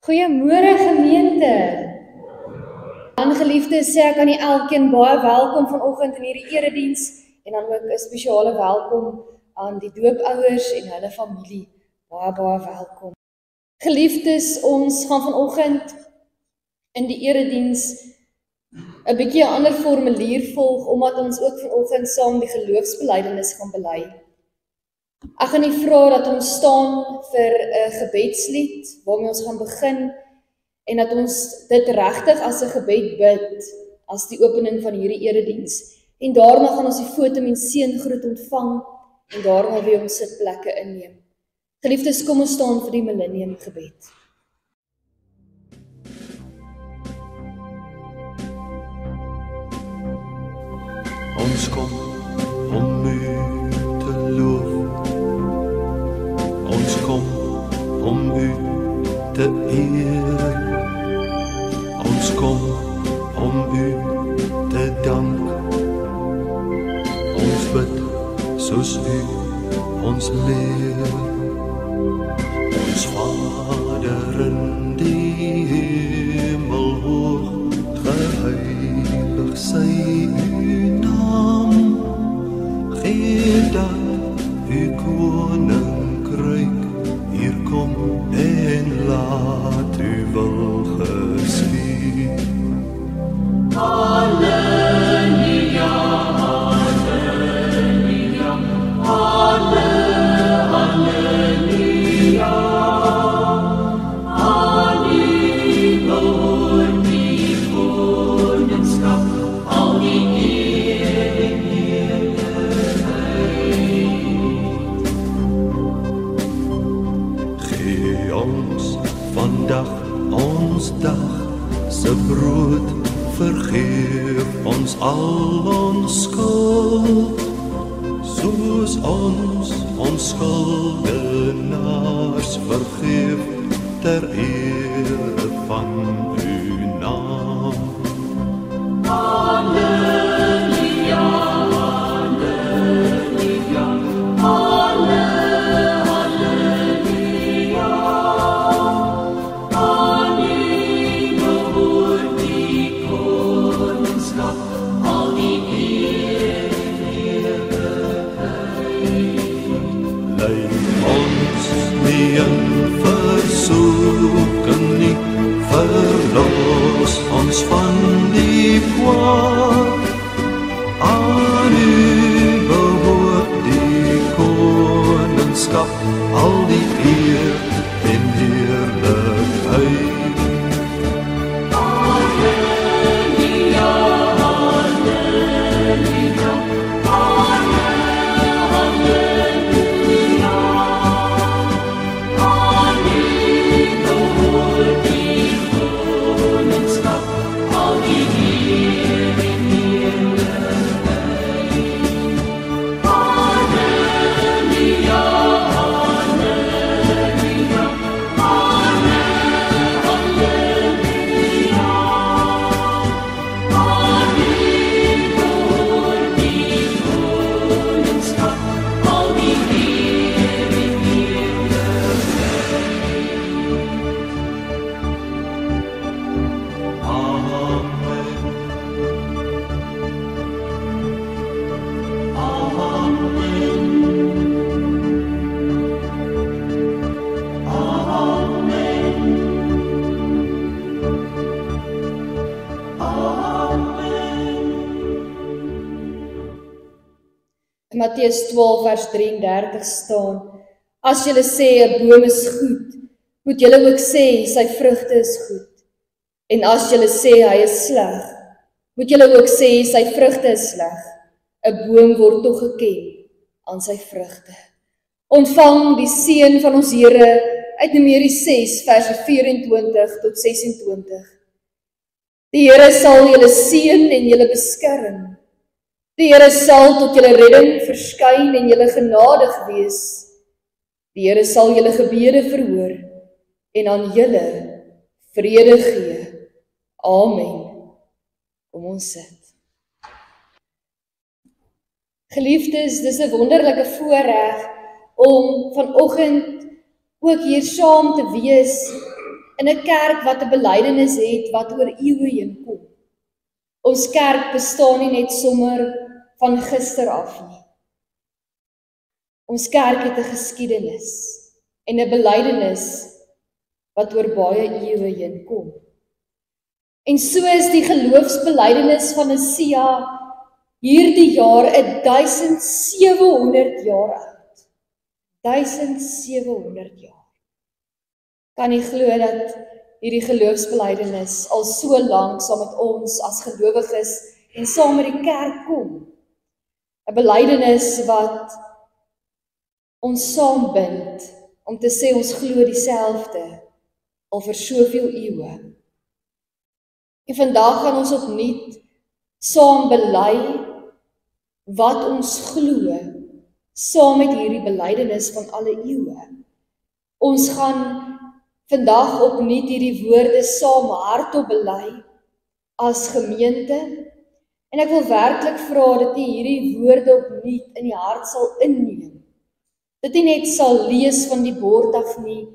Goeiemôre gemeente. Aangeliefdes, sê ek aan die elkeen baie welkom vanoggend in hierdie erediens en dan ook 'n spesiale welkom aan die doopouers en hulle familie. Baie welkom. Geliefdes, ons gaan vanoggend in die erediens 'n bietjie 'n ander formulier volg omdat ons ook vanoggend saam die geloofsbelijdenis gaan bely. Ek gaan nie vra dat ons staan vir 'n gebedslied waarmee ons gaan begin en dat ons dit regtig as 'n gebed bid as die opening van hierdie erediens. En daarna gaan ons die fotum en seëngroet ontvang en daarna weer ons sitplekke inneem. Geliefdes, kom ons staan vir die millennium gebed. Ons kom om U te loof. Ons kom om U te eer. Ons kom om U te dank. Ons bid soos U ons leer. Ons Vader in die hemel hoog, geheilig sy U naam. Gee dat U koninkryk hier kom en laat U wil geskied. Halleluja, halleluja, halleluja. Aan U behoort die koningskap, al die eer en heerlijkheid. Gee ons vandag ons dag se brood, vergeef ons al ons skuld, soos ons skuldenaars vergeef, ter ere van U naam. Halleluja, halleluja, halleluja. Aan U behoort die koningskap, al die eer en heerlijkheid. Lei ons nie in versoeking nie, verlos ons van die kwaad. Aan U behoort die koningskap, al die eer en heerlijkheid. Halleluja, halleluja, halleluja. Aan U behoort die koningskap, al die eer en heerlijkheid. Halleluja, halleluja, halleluja. Aan U behoort die koningskap, al die eer en heerlijkheid. Amen. In Matteus 12 vers 33 staan: As julle sê 'n boom is goed, moet julle ook sê sy vrugte is goed. En as julle sê hy is sleg, moet julle ook sê sy vrugte is sleg. 'n Boom word tog geken aan sy vrugte. Ontvang die seën van ons Here uit Numeri 6 vers 24 tot 26. Die Here sal julle seën en julle beskerm. Die Here sal tot julle redding verskyn en julle genadig wees. Die Here sal julle gebede verhoor en aan julle vrede gee. Amen. Kom ons sit. Geliefdes, dis 'n wonderlike voorreg om vanoggend ook hier saam te wees in 'n kerk wat 'n belydenis het wat oor eeue heen kom. Ons kerk bestaan nie net sommer van gister af nie. Ons kerk het 'n geskiedenis en 'n belydenis wat oor baie eeue heen kom. En so is die geloofsbelydenis van Nisea hierdie jaar 1700 jaar oud. 1700 jaar. Kan jy glo dat hierdie geloofsbelydenis al so lank saam met ons as gelowiges en saam met die kerk kom? 'n Belydenis wat ons saambind om te sê ons glo dieselfde al vir soveel eeue. En vandag gaan ons opnuut saam bely wat ons glo, saam met hierdie belydenis van alle eeue. Ons gaan vandag opnuut hierdie woorde saam hardop bely as gemeente, en ek wil werklik vra dat jy hierdie woorde opnuut in die hart sal inneem. Dat jy net sal lees van die bord af nie,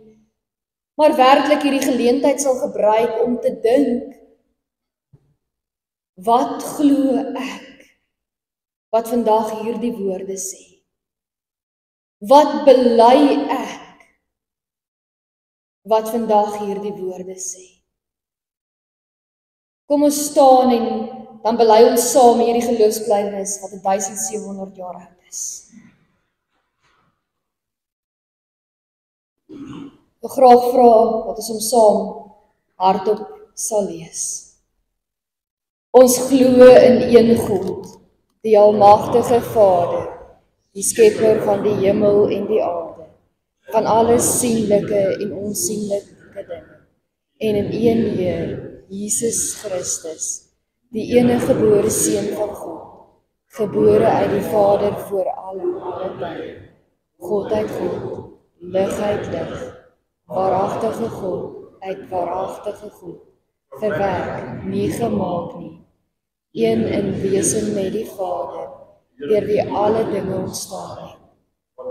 maar werklik hierdie geleentheid sal gebruik om te dink, wat glo ek, wat vandag hierdie woorde sê? Wat bely ek, wat vandag hierdie woorde sê? Kom ons staan en dan bely ons saam hierdie geloofsbelydenis wat 1700 jaar oud is. Ek wil graag vra dat ons hom saam hardop sal lees. Ons glo in een God, die almagtige Vader, die skepper van die hemel en die aarde, van alles sienlike en onsienlike dinge, en in een Heer, Jesus Christus, die enige gebore Seun van God, gebore uit die Vader voor alle tye, God uit God, lig uit lig, waaragtige God uit waaragtige God, verwerk, nie gemaak nie, een in wese met die Vader, deur wie alle dinge ontstaan het,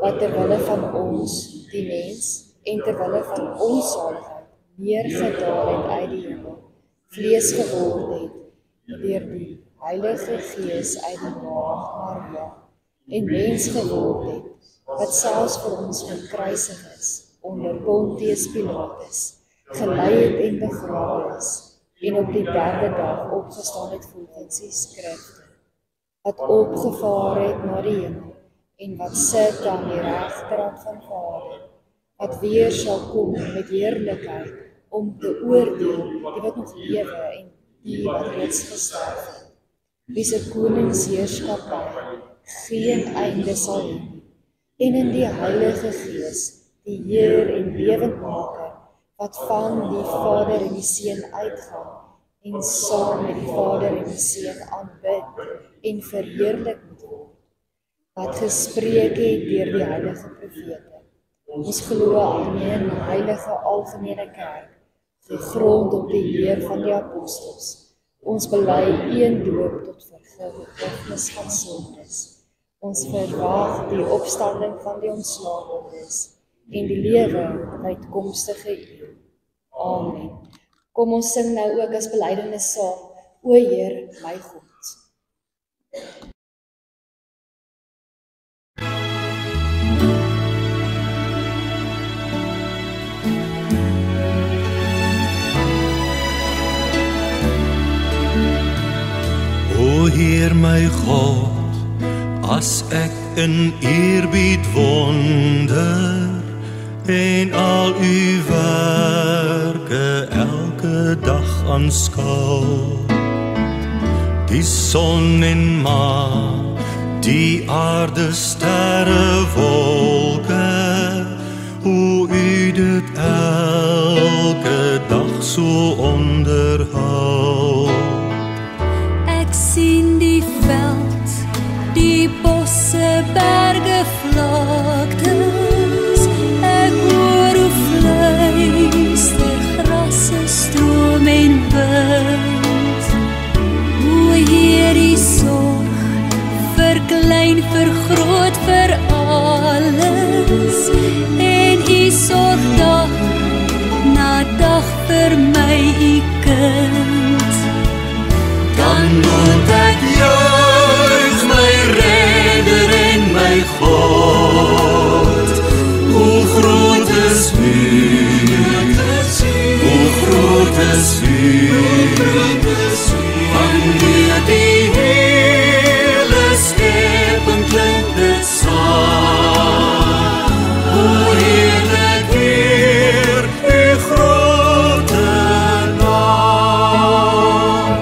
wat terwille van ons, die mens, en terwille van ons saligheid, neergedaal het uit die hemel, vlees geword het, deur die Heilige Gees uit die maag Maria, en mens geword het, wat selfs vir ons gekruisig is, onder Pontius Pilatus, gelei het en begrawe is, en op die derde dag opgestaan het volgens die skrifte, wat opgevaar het na die hemel, en wat sit aan die regterhand van Vader, wat weer sal kom met heerlikheid, om te oordeel die wat nog lewe en die wat reeds gesterf het, wie se koningsheerskappy geen einde sal hê, en in die Heilige Gees, die Heer en lewendmaker, wat van die Vader en die Seun uitgaan, en saam met die Vader en die Seun aanbid, en verheerlik moet word, wat gespreek het deur die heilige profete. Ons glo aan een heilige algemene kerk, gegrond op die leer van die apostels. Ons bely een doop tot vergifnis van sondes. Ons verwag die opstanding van die ontslaapenes en die lewe uitkomstige eeu. Amen. Kom ons sing nou ook as belydenis saam, O Heer, my God. O Heer my God, as ek in eerbied wonder en al u werke elke dag aanskou, die son en maan, die aarde, sterre, wolke, hoe u dit elke dag so onderhou. Sien die veld, die bosse, berge, vlaktes. Ek hoor hoe fluister grasse, stroom en wind. Hoe Heer die sorg, verklein, vergroot vir alles. En u sorg dag na dag is U, hoe groot is U, wanneer die hele schepping klinkt dit saam, hoe heerlijk Heer, U grote naam.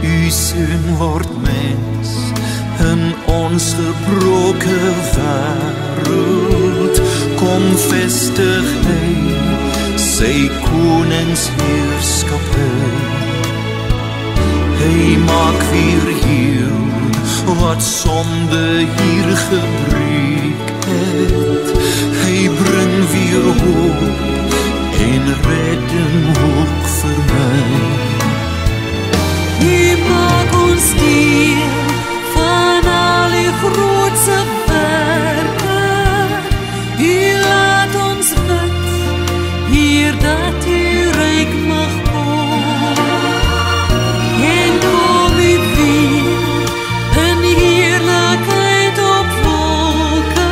U Seun word mens in ons gebroke wêreld, kom vestig hy sy koningsheerskappy. Hy maak weer heel wat sonde hier gebreek het. Hy bring weer hoop en redding ook vir my. U maak ons deel van al die grootse werke. U laat ons bid, Heer, dat U ryk mag kom. En kom U weer in heerlikheid op wolke,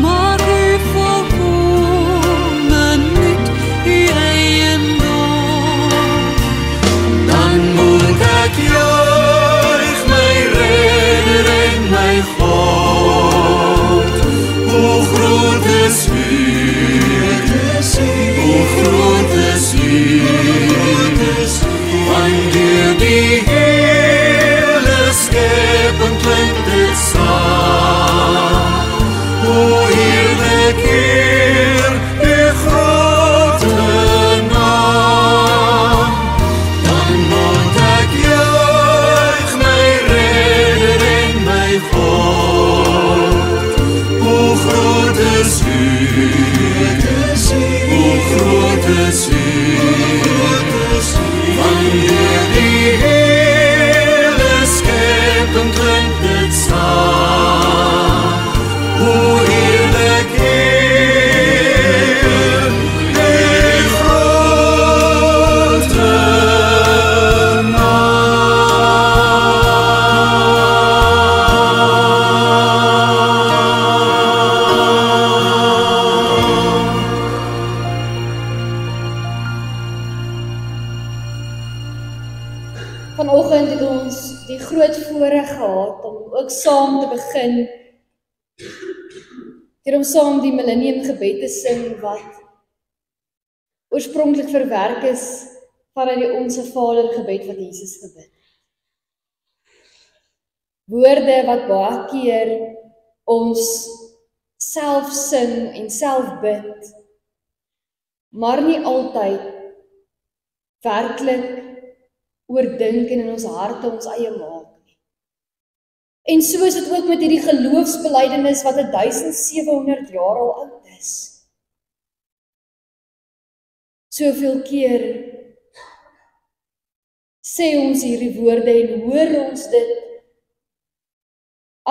maak U volkome nuut U eiendom. Dan moet ek juig my Redder en my God. Hoe groot is U, hoe groot is U, wanneer die hele schepping klinkt dit saam, hoe heerlijk Heer, U grote naam. Dan moet ek juig my Redder en my God. Hoe groot is U, hoe groot is U, wanneer die hele schepping klinkt dit saam, hoe heerlijk Heer, U grote Vanoggend het ons die groot voorreg gehad om ook saam te begin, deur om saam die millennium gebed te sing wat oorspronklik verwerk is vanuit die Onse Vader gebed wat Jesus gebid het. Woorde wat baie keer ons self sing en self bid, maar nie altyd werklik oordink en in ons harte ons eie maak nie. En so is dit ook met hierdie geloofsbelijdenis wat 1700 jaar al oud is. Soveel keer sê ons hierdie woorde en hoor ons dit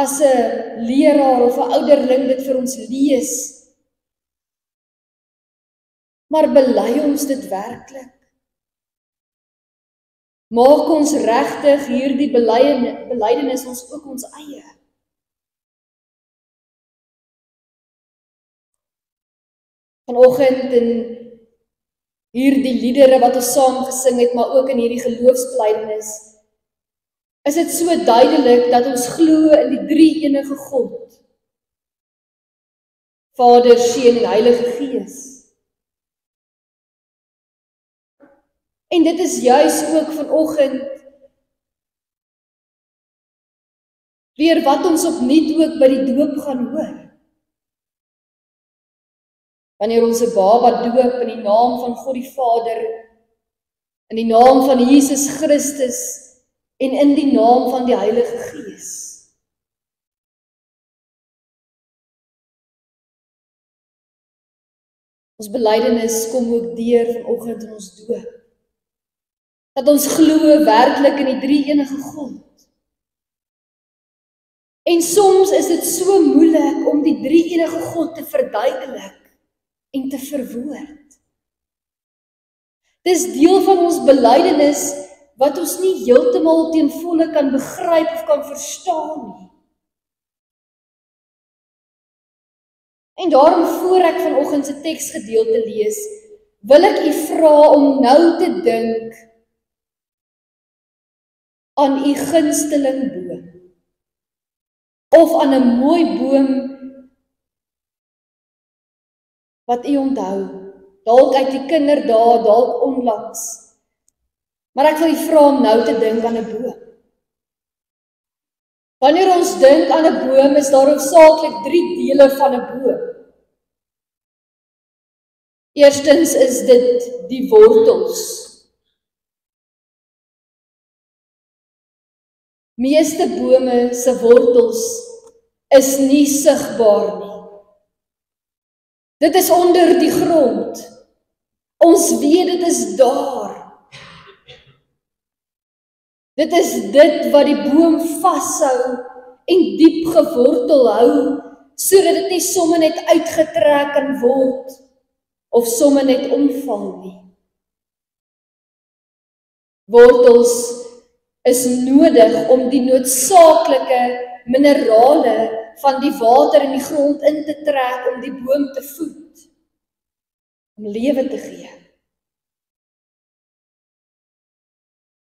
as 'n leraar of 'n ouderling dit vir ons lees. Maar bely ons dit werklik? Maak ons regtig hierdie belydenis ons ook ons eie? Vanoggend in hierdie liedere wat ons saam gesing het, maar ook in hierdie geloofsbelydenis, is dit so duidelik dat ons glo in die drie enige God, Vader, Seun en Heilige Gees. En dit is juis ook vanoggend weer wat ons opnuut ook by die doop gaan hoor. Wanneer ons 'n baba doop in die naam van God die Vader, in die naam van Jesus Christus en in die naam van die Heilige Gees. Ons belydenis kom ook deur vanoggend in ons doop. Dat ons glo werklik in die drie enige God. En soms is dit so moeilik om die drie enige God te verduidelik en te verwoord. Dis deel van ons belydenis wat ons nie heeltemal ten volle kan begryp of kan verstaan nie. En daarom voor ek vanoggend se teksgedeelte lees, wil ek u vra om nou te dink aan u gunsteling boom, of aan 'n mooi boom wat u onthou, dalk uit die kinderdae, dalk onlangs. Maar ek wil u vra om nou te dink aan 'n boom. Wanneer ons dink aan 'n boom, is daar hoofsaaklik 3 dele van 'n boom. Eerstens is dit die wortels. Meeste bome se wortels is nie sigbaar nie. Dit is onder die grond. Ons weet dit is daar. Dit is dit wat die boom vashou en diep gewortel hou, sodat dit nie sommer net uitgetrek kan word of sommer net omval nie. Wortels is nodig om die noodsaaklike minerale van die water in die grond in te trek om die boom te voed, om lewe te gee.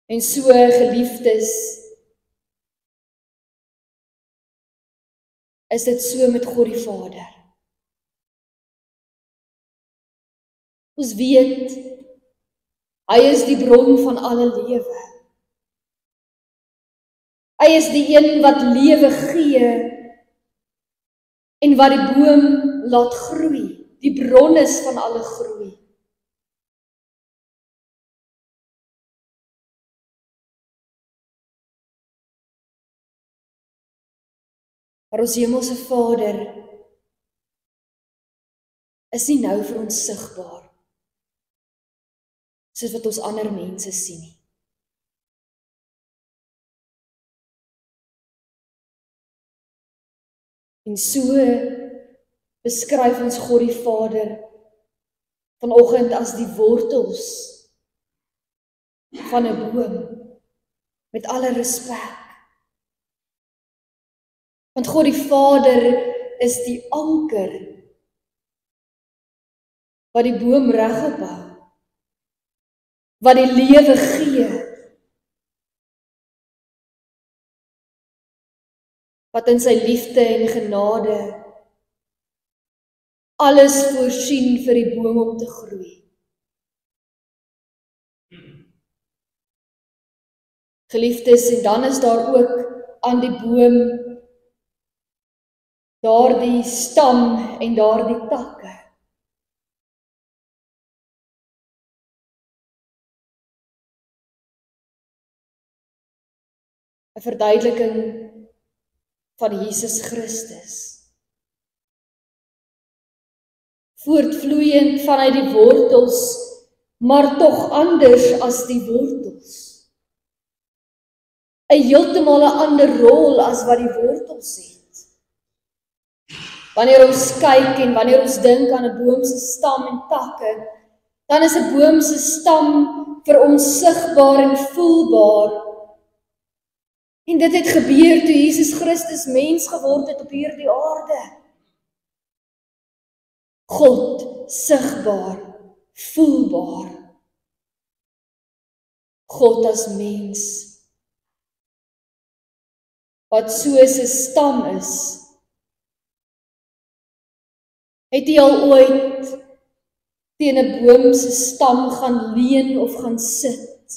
En so, geliefdes, is dit so met God die Vader. Ons weet, hy is die bron van alle lewe. Hy is die een wat lewe gee en wat die boom laat groei. Die bron is van alle groei. Maar ons hemelse Vader is nie nou vir ons sigbaar, soos wat ons ander mense sien nie. En so beskryf ons God die Vader vanoggend as die wortels van 'n boom, met alle respek. Want God die Vader is die anker wat die boom regop hou, wat die lewe gee, wat in sy liefde en genade alles voorsien vir die boom om te groei. Geliefdes, en dan is daar ook aan die boom daardie stam en daardie takke. 'n verduideliking van Jesus Christus. Voortvloeiend vanuit die wortels, maar tog anders as die wortels. 'n heeltemal 'n ander rol as wat die wortels het. Wanneer ons kyk en wanneer ons dink aan 'n boom se stam en takke, dan is 'n boom se stam vir ons sigbaar en voelbaar. En dit het gebeur toe Jesus Christus mens geword het op hierdie aarde. God sigbaar, voelbaar. God as mens, wat soos 'n stam is. Het jy al ooit teen 'n boom se stam gaan leun of gaan sit?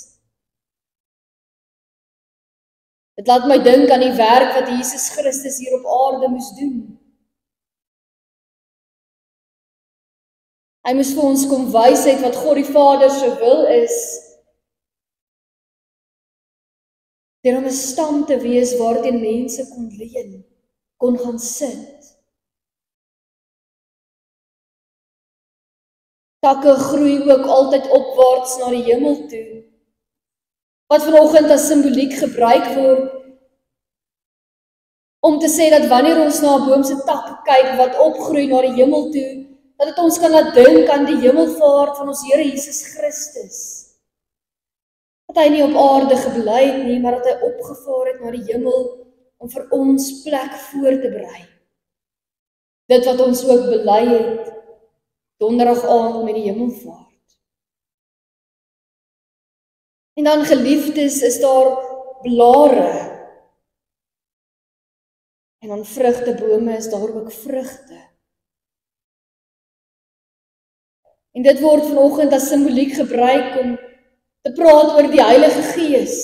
Dit laat my dink aan die werk wat Jesus Christus hier op aarde moes doen. Hy moes vir ons kom wys uit wat God die Vader se wil is, deur om 'n stam te wees waarteen mense kon leun, kon gaan sit. Takke groei ook altyd opwaarts na die hemel toe, wat vanoggend as simboliek gebruik word, om te sê dat wanneer ons na 'n boom se takke kyk wat opgroei na die hemel toe, dat dit ons kan laat dink aan die hemelvaart van ons Here Jesus Christus. Dat hy nie op aarde gebly het nie, maar dat hy opgevaar het na die hemel om vir ons plek voor te berei. Dit wat ons ook bely het, donderdag aand met die hemelvaart. En dan geliefdes, is daar blare. En aan vrugtebome is daar ook vrugte. En dit word vanoggend as simboliek gebruik om te praat oor die Heilige Gees.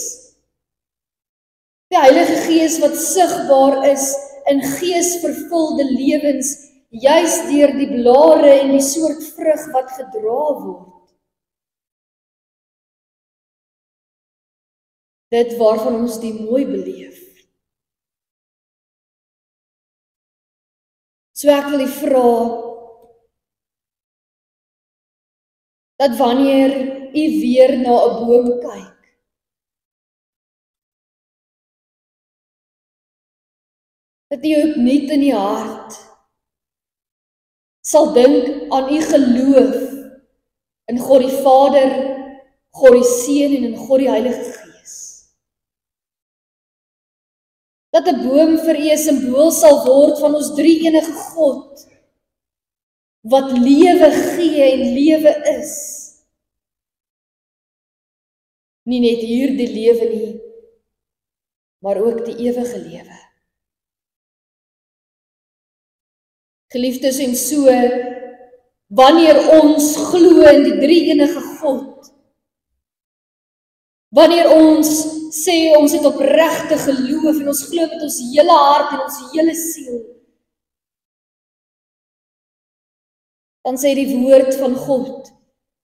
Die Heilige Gees wat sigbaar is in geesvervulde lewens, juis deur die blare en die soort vrug wat gedra word. Dit waarvan ons die mooi beleef. So ek wil u vra, dat wanneer u weer na 'n boom kyk, dat u opnuut in die hart sal dink aan u geloof in God die Vader, God die Seun en in God die Heilige Gees. Dat 'n boom vir u 'n simbool sal word van ons drie-enige God, wat lewe gee en lewe is. Nie net hierdie lewe nie, maar ook die ewige lewe. Geliefdes, en so, wanneer ons glo in die drie-enige God, wanneer ons sê ons het opregte geloof en ons glo met ons hele hart en ons hele siel, dan sê die woord van God,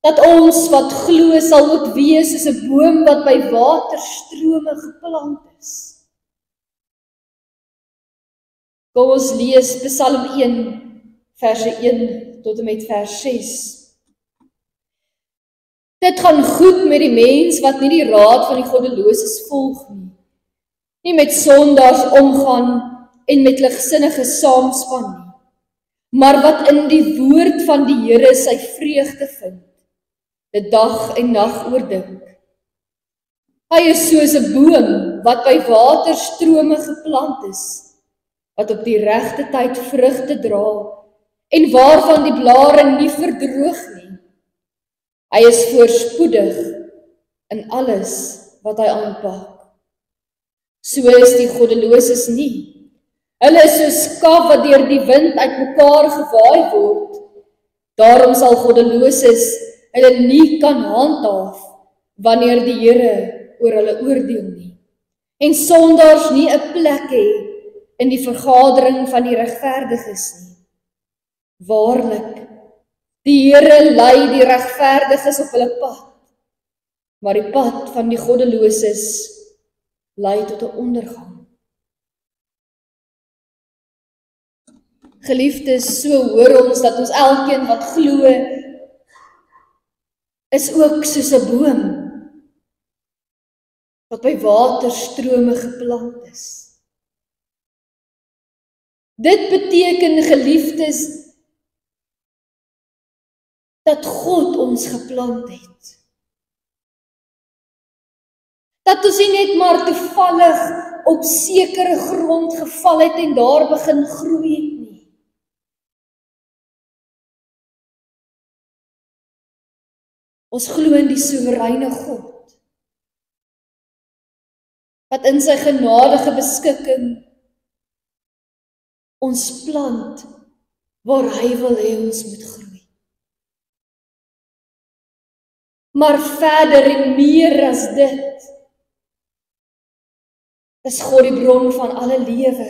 dat ons wat glo sal ook wees soos 'n boom wat by waterstrome geplant is. Kom ons lees Psalm 1, verse 1 tot en met vers 6. Dit gaan goed met die mens wat nie die raad van die goddeloses volg nie, nie met sondaars omgaan en met ligsinnige saamspan nie, maar wat in die woord van die Here sy vreugde vind, dit dag en nag oordink. Hy is soos 'n boom wat by waterstrome geplant is, wat op die regte tyd vrugte dra en waarvan die blare nie verdroog nie. Hy is voorspoedig in alles wat hy aanpak. So is die goddeloses nie. Hulle is soos skaf wat deur die wind uitmekaar gewaai word. Daarom sal goddeloses hulle nie kan handhaaf wanneer die Here oor hulle oordeel nie. En sondaars nie 'n plek hê in die vergadering van die regverdiges nie. Waarlik, die Here lei die regverdiges op hulle pad, maar die pad van die goddeloses lei tot 'n ondergang. Geliefdes, so hoor ons dat ons elkeen wat glo, is ook soos 'n boom wat by waterstrome geplant is. Dit beteken, geliefdes, dat God ons geplant het. Dat ons nie net maar toevallig op sekere grond geval het en daar begin groei het nie. Ons glo in die soewereine God, wat in sy genadige beskikking ons plant waar hy wil hê ons moet groei. Maar verder en meer as dit, is God die bron van alle lewe,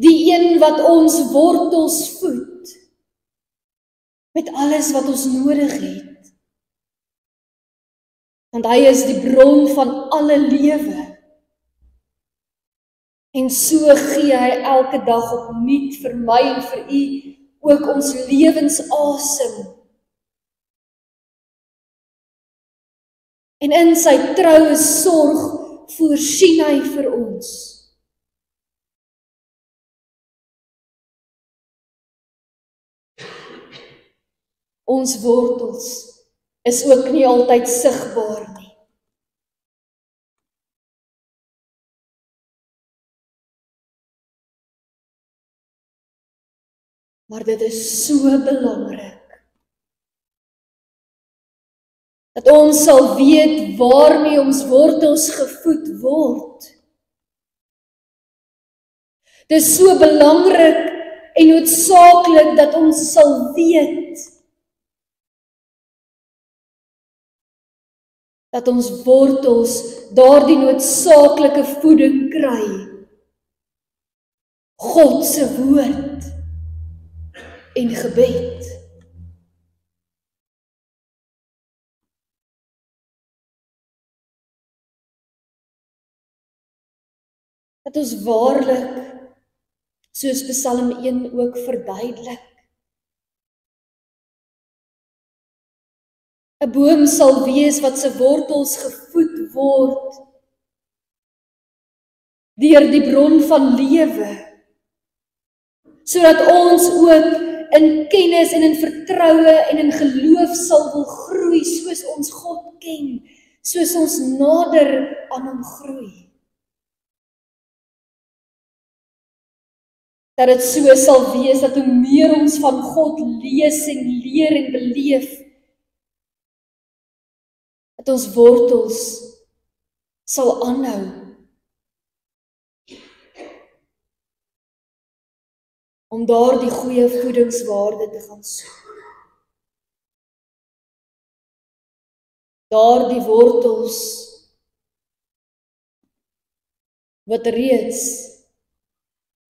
die een wat ons wortels voed, met alles wat ons nodig het. Want hy is die bron van alle lewe. En so gee hy elke dag opnuut vir my en vir u ook ons lewensasem. En in sy troue sorg voorsien hy vir ons. Ons wortels is ook nie altyd sigbaar nie. Maar dit is so belangrik dat ons sal weet waarmee ons wortels gevoed word. Dit is so belangrik en noodsaaklik dat ons sal weet dat ons wortels daardie noodsaaklike voeding kry. God se woord en gebed. Dat ons waarlik, soos Psalm 1 ook verduidelik, 'n boom sal wees wat se wortels gevoed word deur die bron van lewe, sodat ons ook in kennis en in vertroue en in geloof sal wil groei, soos ons God ken, soos ons nader aan hom groei. Dat dit so sal wees dat hoe meer ons van God lees en leer en beleef, dat ons wortels sal aanhou om daardie goeie voedingswaarde te gaan soek. Daardie wortels wat reeds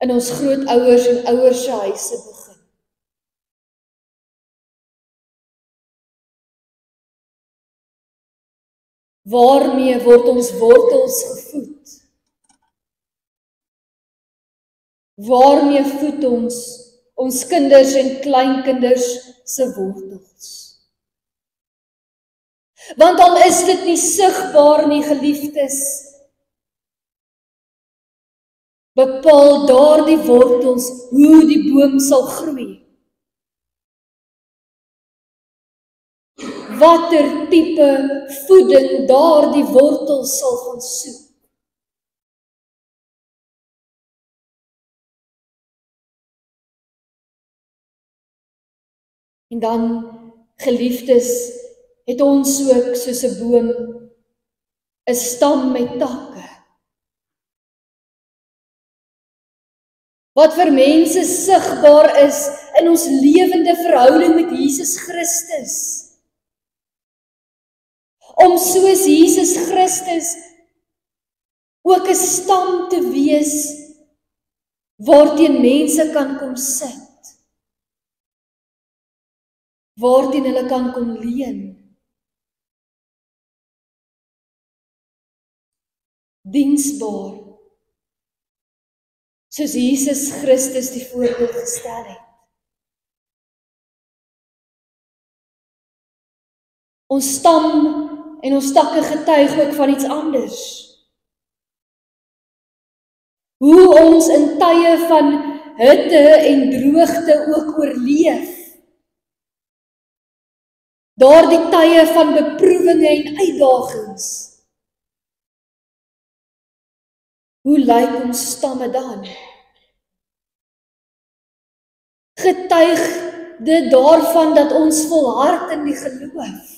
in ons grootouers en ouers se huise begin. Waarmee word ons wortels gevoed? Waarmee voed ons kinders en kleinkinders se wortels? Want al is dit nie sigbaar nie, geliefdes, bepaal daardie wortels hoe die boom sal groei. Watter tipe voeding daardie wortels sal gaan soek. En dan, geliefdes, het ons ook soos 'n boom 'n stam met takke. Wat vir mense sigbaar is in ons lewende verhouding met Jesus Christus. Om soos Jesus Christus ook 'n stam te wees waarteen mense kan kom sit. Waarteen hulle kan kom leun. Diensbaar. Soos Jesus Christus die voorbeeld gestel het. Ons stam en ons takke getuig ook van iets anders. Hoe ons in tye van hitte en droogte ook oorleef. Daardie tye van beproewinge en uitdagings. Hoe lyk ons stamme dan? Getuig dit daarvan dat ons volhard in die geloof.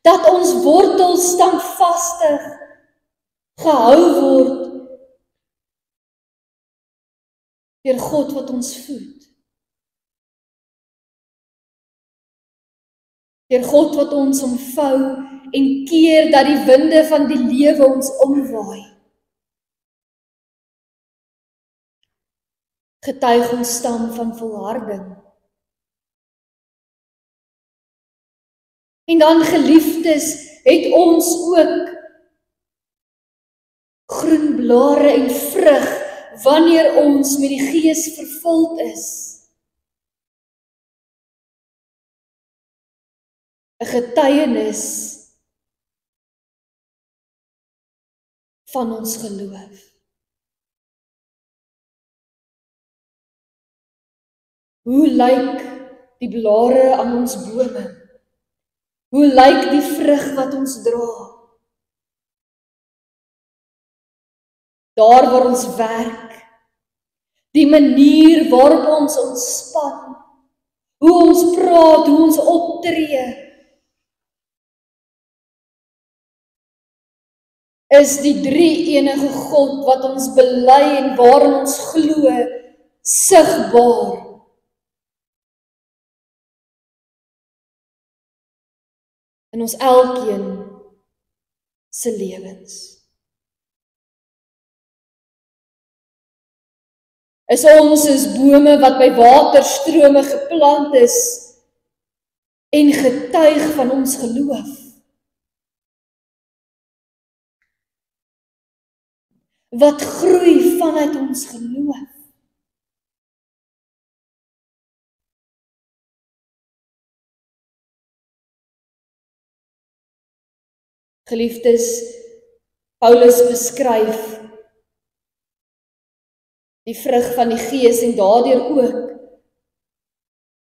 Dat ons wortels standvastig gehou word deur God wat ons voed. Deur God wat ons omvou en keer dat die winde van die lewe ons omwaai. Getuig ons stam van volharding. En dan, geliefdes, het ons ook groen blare en vrug wanneer ons met die Gees vervuld is. 'n getuienis van ons geloof. Hoe lyk die blare aan ons bome? Hoe lyk die vrug wat ons dra? Daar waar ons werk, die manier waarop ons ontspan, hoe ons praat, hoe ons optree, is die drie enige God wat ons bely en waarin ons glo, sigbaar. In ons elkeen se lewens. Is ons is bome wat by waterstrome geplant is en getuig van ons geloof. Wat groei vanuit ons geloof. Geliefdes, Paulus beskryf die vrug van die Gees en daardeur ook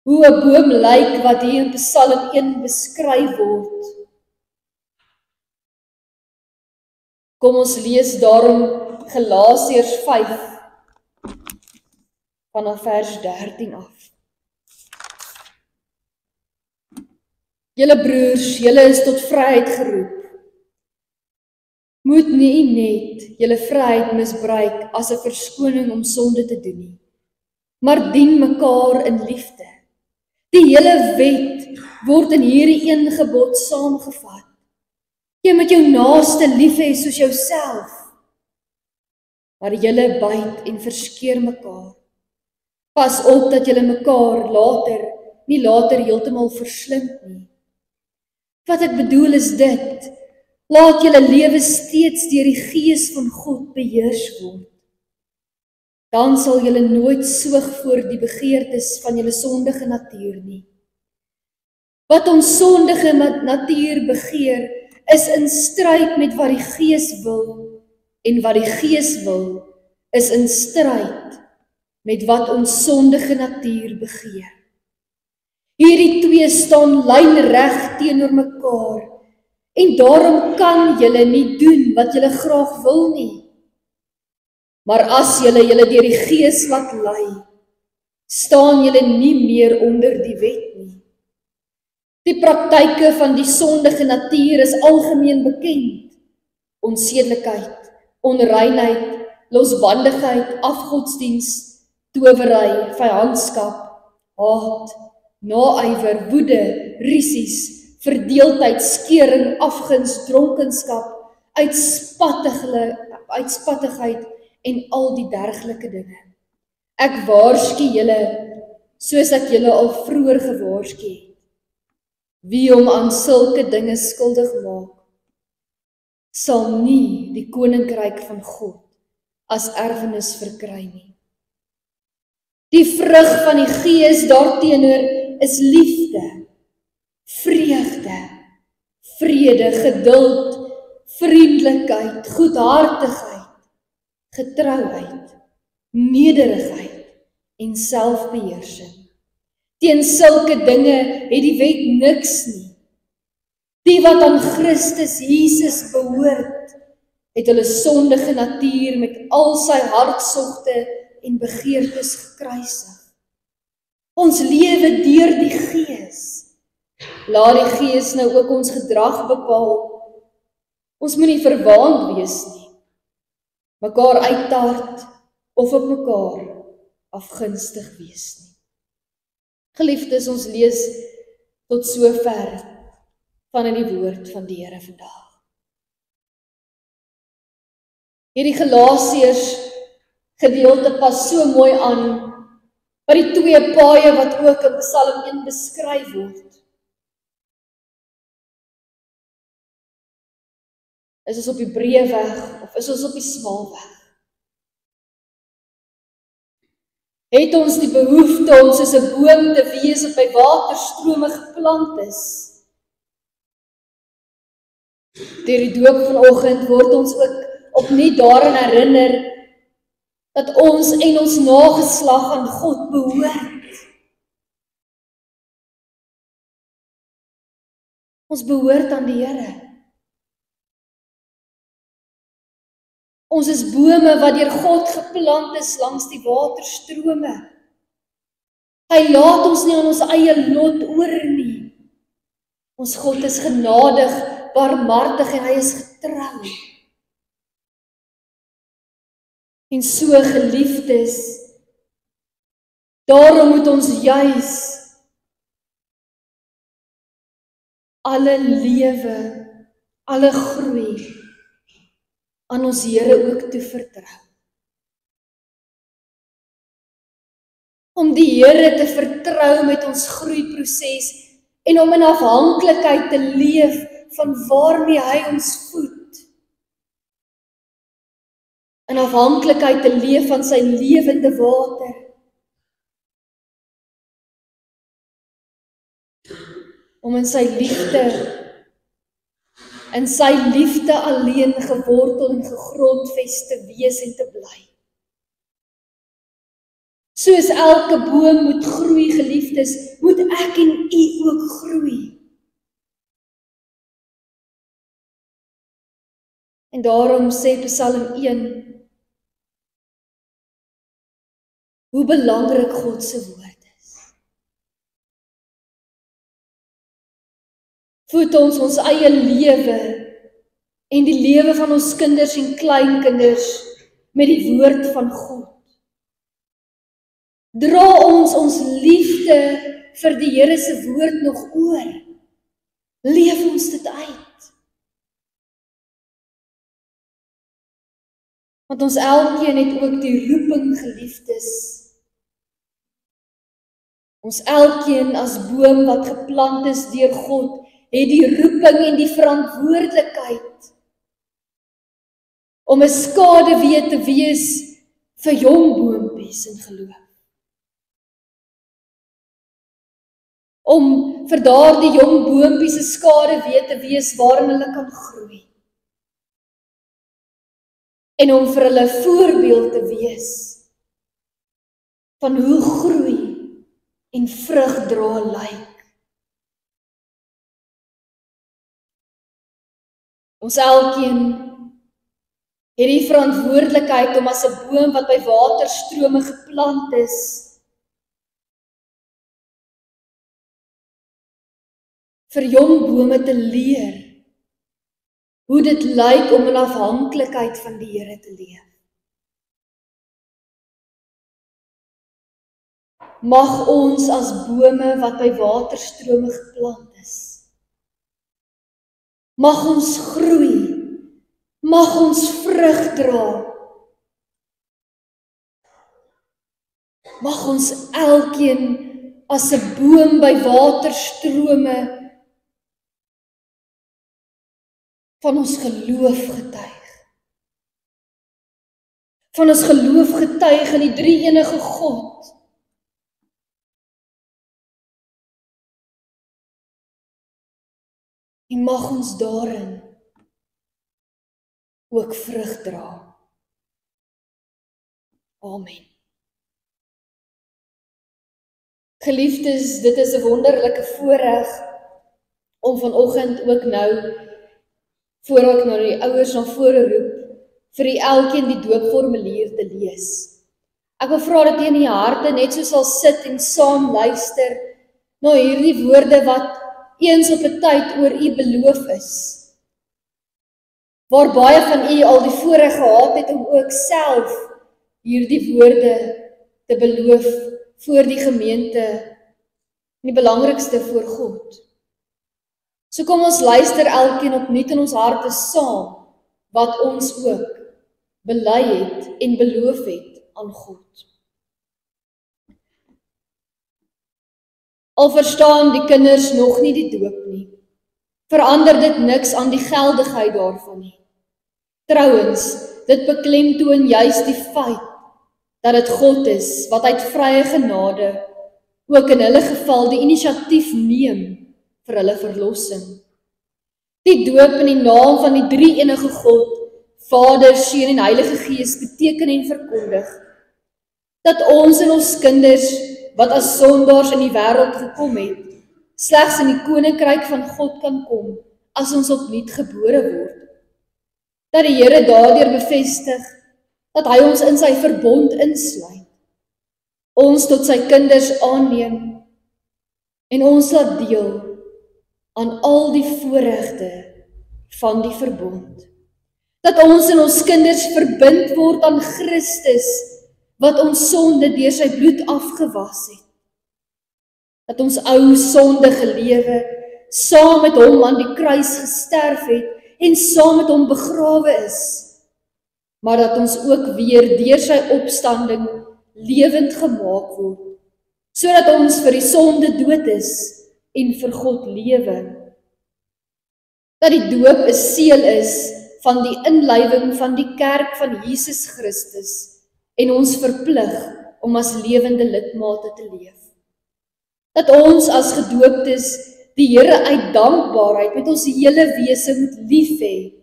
hoe 'n boom lyk wat hier in Psalm 1 beskryf word. Kom ons lees daarom Galasiërs 5 vanaf vers 13 af. Julle broers, julle is tot vryheid geroep. Moet nie net julle vryheid misbruik as 'n verskoning om sonde te doen nie, maar dien mekaar in liefde. Die hele wet word in hierdie een gebod saamgevat. Jy moet jou naaste lief hê soos jouself. Maar julle byt en verskeur mekaar. Pas op dat julle mekaar nie later heeltemal verslind nie. Wat ek bedoel is dit: laat julle lewe steeds deur die Gees van God beheers word. Dan sal julle nooit soeg voor die begeertes van julle sondige natuur nie. Wat ons sondige natuur begeer, is in stryd met wat die Gees wil, en wat die Gees wil, is in stryd met wat ons sondige natuur begeer. Hierdie twee staan lynreg teenoor mekaar, en daarom kan julle nie doen wat julle graag wil nie. Maar as julle deur die Gees laat lei, staan julle nie meer onder die wet nie. Die praktyke van die sondige natuur is algemeen bekend. Onsedelikheid, onreinheid, losbandigheid, afgodsdiens, towery, vyandskap, haat, naaiwer, woede, rusies, verdeeldheid, skering, afguns, dronkenskap, uitspattigheid en al die dergelike dinge. Ek waarsku julle, soos ek julle al vroeër gewaarsku het. Wie hom aan sulke dinge skuldig maak, sal nie die koninkryk van God as erfenis verkry nie. Die vrug van die Gees daarteenoor is liefde, vreugde, vrede, geduld, vriendelikheid, goedhartigheid, getrouheid, nederigheid en selfbeheersing. Teen sulke dinge het die wet niks nie. Die wat aan Christus Jesus behoort, het hulle sondige natuur met al sy hartsogte en begeertes gekruisig. Ons lewe deur die Gees. Laat die Gees nou ook ons gedrag bepaal. Ons moenie verwaand wees nie, mekaar uittart of op mekaar afgunstig wees nie. Geliefdes, ons lees tot sover van in die woord van die Here vandag. Hierdie Galasiërs gedeelte pas so mooi aan by die twee paaie wat ook in Psalm 1 beskryf word. Is ons op die breë weg of is ons op die smal weg? Het ons die behoefte om soos 'n boom te wees wat by waterstrome geplant is? Deur die doop vanoggend word ons ook opnuut daaraan herinner dat ons en ons nageslag aan God behoort. Ons behoort aan die Here. Ons is bome wat deur God geplant is langs die waterstrome. Hy laat ons nie aan ons eie lot oor nie. Ons God is genadig, barmhartig en hy is getrou. En so geliefdes, daarom moet ons juis alle lewe, alle groei aan ons Here ook toe vertrou. Om die Here te vertrou met ons groeiproses en om in afhanklikheid te leef van waarmee hy ons voed. In afhanklikheid te leef van sy lewende water. Om in sy liefde alleen gewortel en gegrondves te wees en te bly. Soos elke boom moet groei, geliefdes, moet ek en u ook groei. En daarom sê Psalm 1, hoe belangrik God se woord is. Voed ons eie lewe en die lewe van ons kinders en kleinkinders met die woord van God. Dra ons liefde vir die Here se woord nog oor. Leef ons dit uit. Want ons elkeen het ook die roeping, geliefdes. Ons elkeen as boom wat geplant is deur God, het die roeping en die verantwoordelikheid om 'n skaduwee te wees vir jong boompies in geloof. Om vir daardie jong boompies 'n skaduwee te wees waarin hulle kan groei. En om vir hulle voorbeeld te wees van hoe groei en vrug dra lyk. Ons elkeen het die verantwoordelikheid om as 'n boom wat by waterstrome geplant is, vir jong bome te leer hoe dit lyk om in afhanklikheid van die Here te leef. Mag ons as bome wat by waterstrome geplant is, mag ons groei, mag ons vrug dra, mag ons elkeen as 'n boom by waterstrome van ons geloof getuig. Van ons geloof getuig in die drie-enige God. En mag ons daarin ook vrug dra. Amen. Geliefdes, dit is 'n wonderlike voorreg om vanoggend ook nou, voor ek nou die ouers na vore roep, vir die elkeen die doopformulier te lees. Ek wil vra dat jy in die harte net so sal sit en saam luister na hierdie woorde wat eens op 'n tyd oor u beloof is. Waar baie van u al die voorreg gehad het om ook self hierdie woorde te beloof voor die gemeente, en die belangrikste voor God. So kom ons luister elkeen opnuut in ons harte saam, wat ons ook bely het en beloof het aan God. Al verstaan die kinders nog nie die doop nie, verander dit niks aan die geldigheid daarvan nie. Trouwens, dit beklemtoon juis die feit dat dit God is wat uit vrye genade ook in hulle geval die inisiatief neem vir hulle verlossing. Die doop in die naam van die drie-enige God, Vader, Seun en Heilige Gees beteken en verkondig dat ons en ons kinders wat as sondaars in die wêreld gekom het, slegs in die koninkryk van God kan kom, as ons opnuut gebore word. Dat die Here daardeur bevestig, dat hy ons in sy verbond insluit, ons tot sy kinders aanneem, en ons laat deel aan al die voorregte van die verbond. Dat ons en ons kinders verbind word aan Christus, wat ons sonde deur sy bloed afgewas het. Dat ons ou sondige lewe saam met hom aan die kruis gesterf het en saam met hom begrawe is, maar dat ons ook weer deur sy opstanding lewend gemaak word, sodat ons vir die sonde dood is en vir God lewe. Dat die doop 'n seël is van die inlywing van die kerk van Jesus Christus en ons verplig om as lewende lidmate te leef. Dat ons as gedooptes die Here uit dankbaarheid met ons hele wese moet lief hê,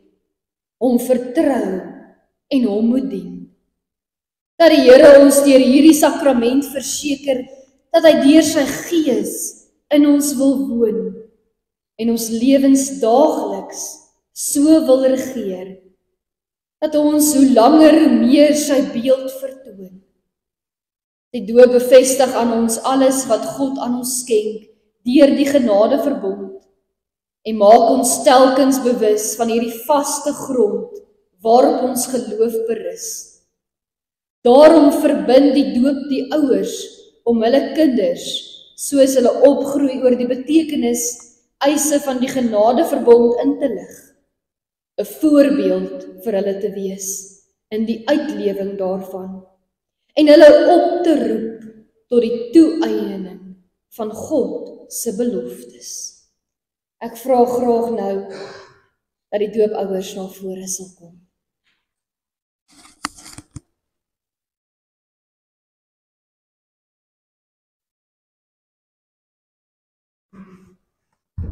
hom vertrou en hom moet dien. Dat die Here ons deur hierdie sakrament verseker dat hy deur sy Gees in ons wil woon en ons lewens daagliks so wil regeer, dat ons hoe langer hoe meer sy beeld vertoon. Die doop bevestig aan ons alles wat God aan ons skenk deur die genadeverbond en maak ons telkens bewus van hierdie vaste grond waarop ons geloof berus. Daarom verbind die doop die ouers om hulle kinders, soos hulle opgroei oor die betekenis eise van die genadeverbond in te lig, 'n voorbeeld vir hulle te wees in die uitlewing daarvan, en hulle op te roep tot die toeëiening van God se beloftes. Ek vra graag nou dat die doopouers na vore sal kom.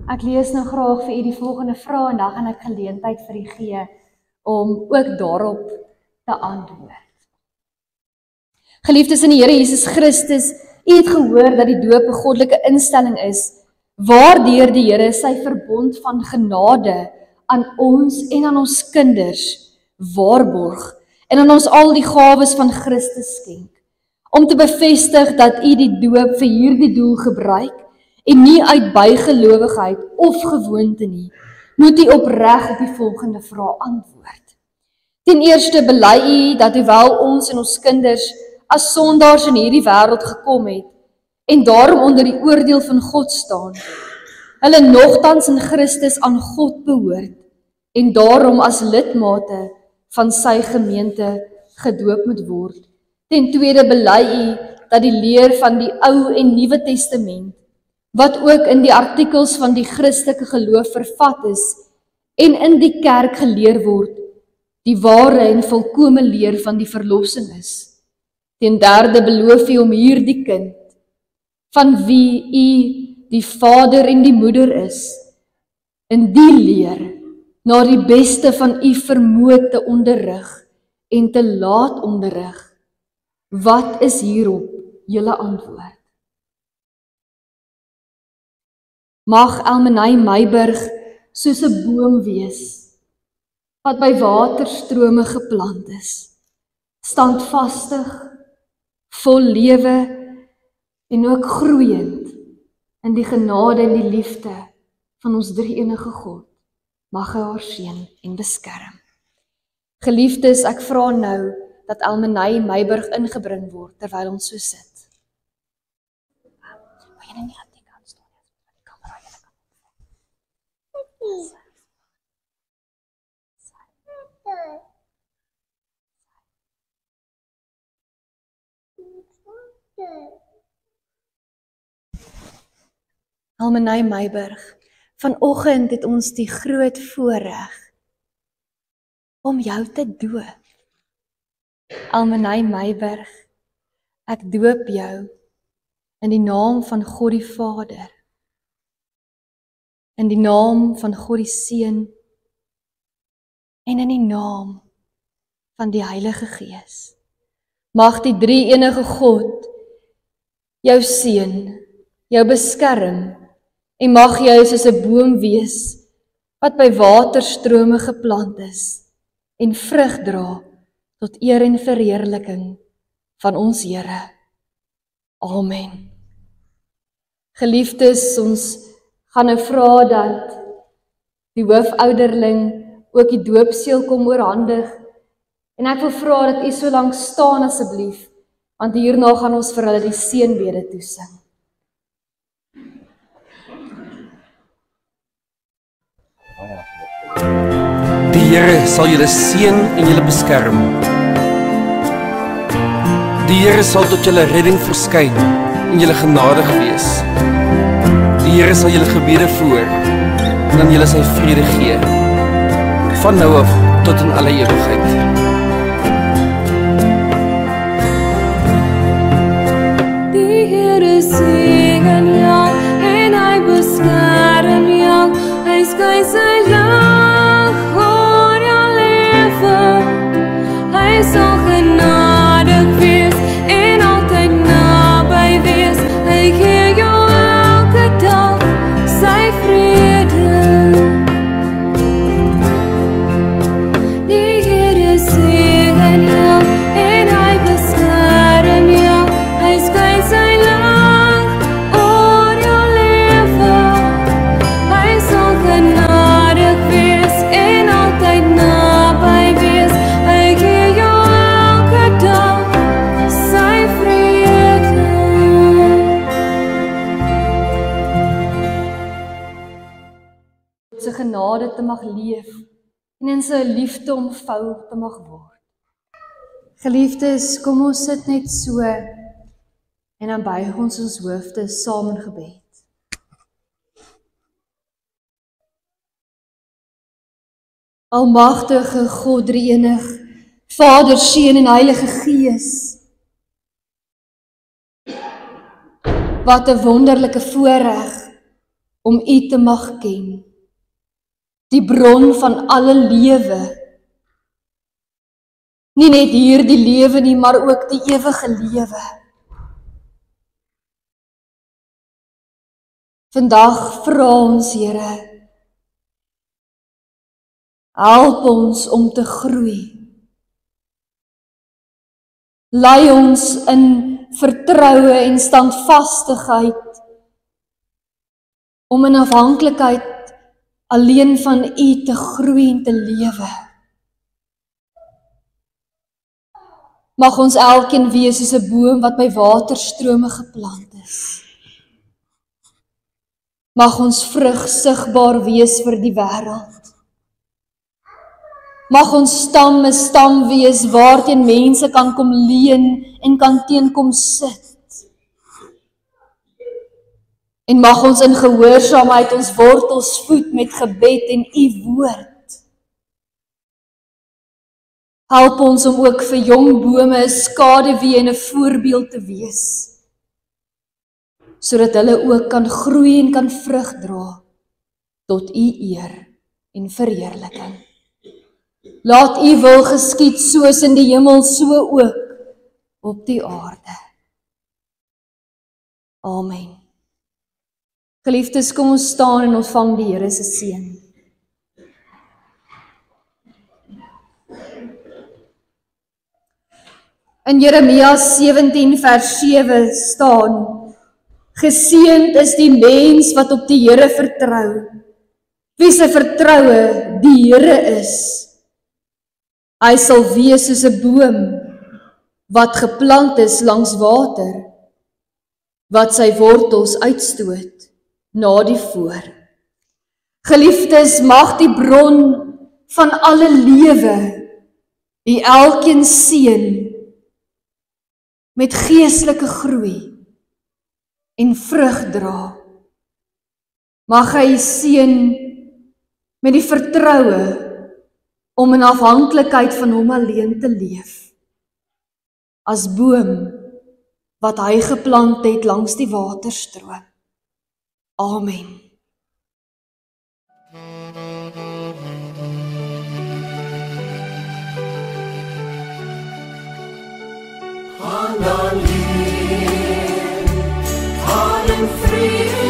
Ek lees nou graag vir u die volgende vrae en dan gaan ek geleentheid vir u gee om ook daarop te antwoord. Geliefdes in die Here Jesus Christus, u het gehoor dat die doop 'n goddelike instelling is, waardeur die Here sy verbond van genade aan ons en aan ons kinders waarborg en aan ons al die gawes van Christus skenk, om te bevestig dat u die doop vir hierdie doel gebruik en nie uit bygelowigheid of gewoonte nie, moet u opreg op die volgende vraag antwoord. Ten eerste bely u dat hoewel ons en ons kinders as sondaars in hierdie wêreld gekom het en daarom onder die oordeel van God staan, hulle nogtans in Christus aan God behoort en daarom as lidmate van sy gemeente gedoop moet word. Ten tweede bely u dat die leer van die Ou en Nuwe Testament, wat ook in die artikels van die Christelike geloof vervat is en in die kerk geleer word, die ware en volkome leer van die verlossing is. Ten derde beloof u om hierdie kind, van wie u die vader en die moeder is, in die leer na die beste van u vermoë te onderrig en te laat onderrig. Wat is hierop julle antwoord? Mag Elmenay Meiburg soos 'n boom wees, wat by waterstrome geplant is, standvastig, vol lewe en ook groeiend in die genade en die liefde van ons drie-enige God. Mag hy haar seën en beskerm. Geliefdes, ek vra nou dat Elmenay Meiburg ingebring word terwyl ons so sit. Elmenay Meiburg, vanoggend het ons die groot voorreg om jou te doop. Elmenay Meiburg, ek doop jou in die naam van God die Vader, in die naam van God die Seun en in die naam van die Heilige Gees. Mag die drie-enige God jou seën, jou beskerm En mag jy soos 'n boom wees wat by waterstrome geplant is en vrug dra tot eer en verheerliking van ons Here. Amen. Geliefdes, ons gaan nou vra dat die hoofouderling ook die doopseel kom oorhandig. En ek wil vra dat u so lank staan asseblief, want hierna gaan ons vir hulle die seënbede toesing. Die Here sal julle seën en julle beskerm. Die Here sal tot julle redding verskyn en julle genadig wees. Die Here sal julle gebede verhoor en aan julle sy vrede gee, van nou af tot in alle ewigheid. Die Here seën jou en hy beskerm jou, hy skyn sy lig oor jou lewe, hy sal genadig wees en altyd naby wees, hy gee jou elke dag sy vrede. Die Here seën jou en hy beskerm jou, hy skyn sy lig oor jou lewe, hy sal genadig wees en altyd naby wees, hy gee jou elke dag sy vrede. Sy genade te mag leef en in sy liefde omvou te mag word. Geliefdes, kom ons sit net so en dan buig ons hoofde saam in gebed. Almagtige God drie-enig, Vader, Seun en Heilige Gees. Wat 'n wonderlike voorreg om U te mag ken. Die bron van alle lewe. Nie net hier die lewe nie, maar ook die ewige lewe. Vandag vra ons, Here, help ons om te groei. Lei ons in vertroue en standvastigheid om in afhanklikheid alleen van U te groei en te lewe. Mag ons elkeen wees soos 'n boom wat by waterstrome geplant is. Mag ons vrug sigbaar wees vir die wêreld. Mag ons stam 'n stam wees waarteen mense kan kom leun en kan teenkom sit. En mag ons in gehoorsaamheid ons wortels voed met gebed en U woord. Help ons om ook vir jong bome 'n skaduwee en 'n voorbeeld te wees, sodat hulle ook kan groei en kan vrug dra tot U eer en verheerliking. Laat U wil geskied soos in die hemel, so ook op die aarde. Amen. Geliefdes, kom ons staan en ontvang die Here se seën. In Jeremia 17 vers 7 staan: Geseënd is die mens wat op die Here vertrou, wie se vertroue die Here is. Hy sal wees soos 'n boom wat geplant is langs water, wat sy wortels uitstoot na die voor. Geliefdes, mag die bron van alle lewe die elkeen seën met geestelike groei en vrug dra. Mag hy seën met die vertroue om in afhanklikheid van hom alleen te leef, as boom wat hy geplant het langs die waterstroom. Amen. Gaan dan hier, gaan in vrede.